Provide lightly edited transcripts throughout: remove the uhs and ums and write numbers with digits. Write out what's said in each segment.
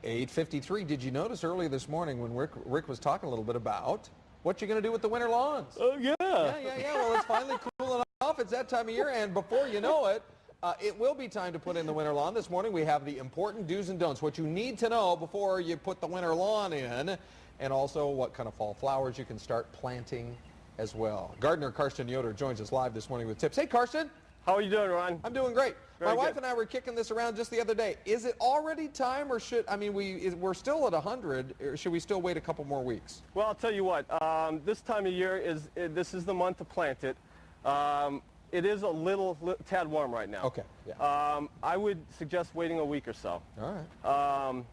8:53. Did you notice early this morning when Rick was talking a little bit about what you're going to do with the winter lawns? Oh, yeah. Yeah. Well, it's finally cooling off. It's that time of year, and before you know it, it will be time to put in the winter lawn. This morning we have the important do's and don'ts, what you need to know before you put the winter lawn in, and also what kind of fall flowers you can start planting as well. Gardener Karsten joins us live this morning with tips. Hey, Karsten. How are you doing, Ron? I'm doing great. Very My wife good. and I were kicking this around just the other day. Is it already time, or we're still at 100, or should we still wait a couple more weeks? Well, I'll tell you what, this time of year this is the month to plant it. It is a little tad warm right now. Okay. Yeah. I would suggest waiting a week or so. All right.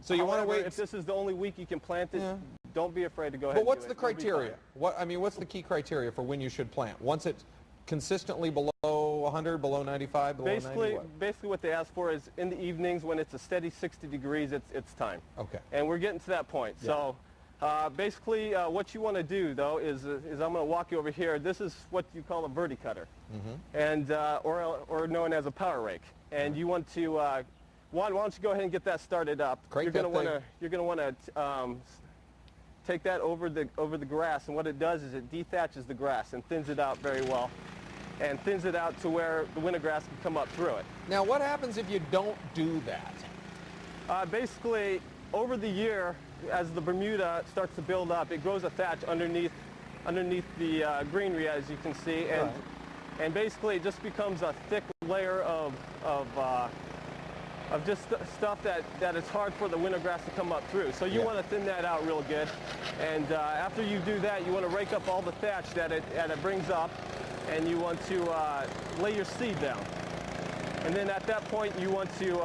So you want to wait? If this is the only week you can plant it, Yeah. don't be afraid to go ahead. But and what's do the it. It'll be criteria? fine. What's the key criteria for when you should plant? Once it's consistently below 100, below 95, below 90? Basically what they ask for is in the evenings when it's a steady 60 degrees, it's time. Okay. And we're getting to that point. Yeah. So basically what you want to do though is I'm going to walk you over here. This is what you call a verticutter, and or known as a power rake. And you want to why don't you go ahead and get that started up? You're going to want to take that over the grass, and what it does is it dethatches the grass and thins it out very well, and thins it out to where the winter grass can come up through it. Now, what happens if you don't do that? Basically, over the year, as the Bermuda starts to build up, it grows a thatch underneath the greenery, as you can see, and basically it just becomes a thick layer of just stuff that is hard for the winter grass to come up through. So you want to thin that out real good, and after you do that, you want to rake up all the thatch that it brings up, and you want to lay your seed down. And then at that point, you want to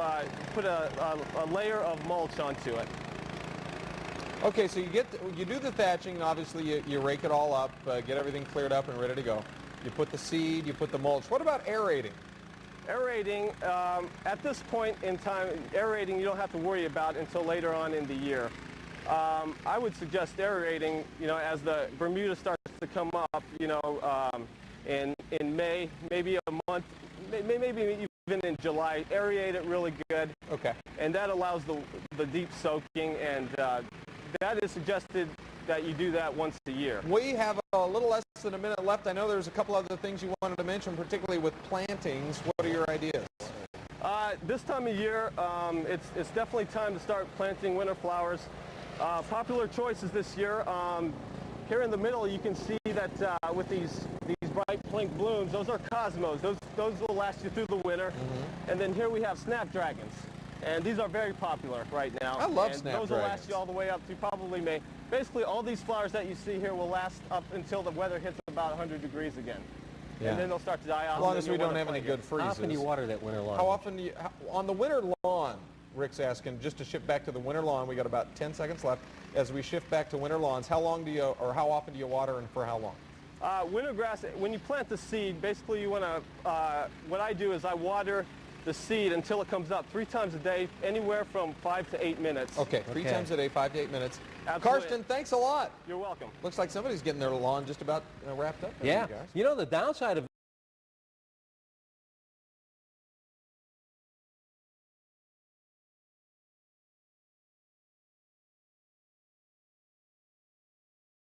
put a layer of mulch onto it. Okay, so you do the thatching. Obviously, you rake it all up, get everything cleared up and ready to go. You put the seed, you put the mulch. What about aerating? Aerating, at this point in time, aerating you don't have to worry about until later on in the year. I would suggest aerating, as the Bermuda starts to come up, in May, maybe a month, maybe even in July. Aerate it really good. Okay. And that allows the deep soaking, and that is suggested that you do that once a year. We have a little less than a minute left. I know there's a couple other things you wanted to mention, particularly with plantings. What are your ideas? This time of year, it's definitely time to start planting winter flowers. Popular choices this year. Here in the middle, you can see that with these bright pink blooms, those are cosmos. Those will last you through the winter. And then here we have snapdragons. And these are very popular right now. I love snapdragons. Those will last you all the way up to probably May. Basically, all these flowers that you see here will last up until the weather hits about 100 degrees again. Yeah. And then they'll start to die off. As long as we don't have any good freezes. How often do you water that winter lawn? How often do you, on the winter lawn, Rick's asking, just to shift back to the winter lawn, we got about 10 seconds left. As we shift back to winter lawns, how long do you, or how often do you water and for how long? Winter grass, when you plant the seed, basically you want to, what I do is I water the seed until it comes up 3 times a day, anywhere from 5 to 8 minutes. Okay, 3 times a day, 5 to 8 minutes. Absolutely. Karsten, thanks a lot. You're welcome. Looks like somebody's getting their lawn just about wrapped up. Yeah. The downside of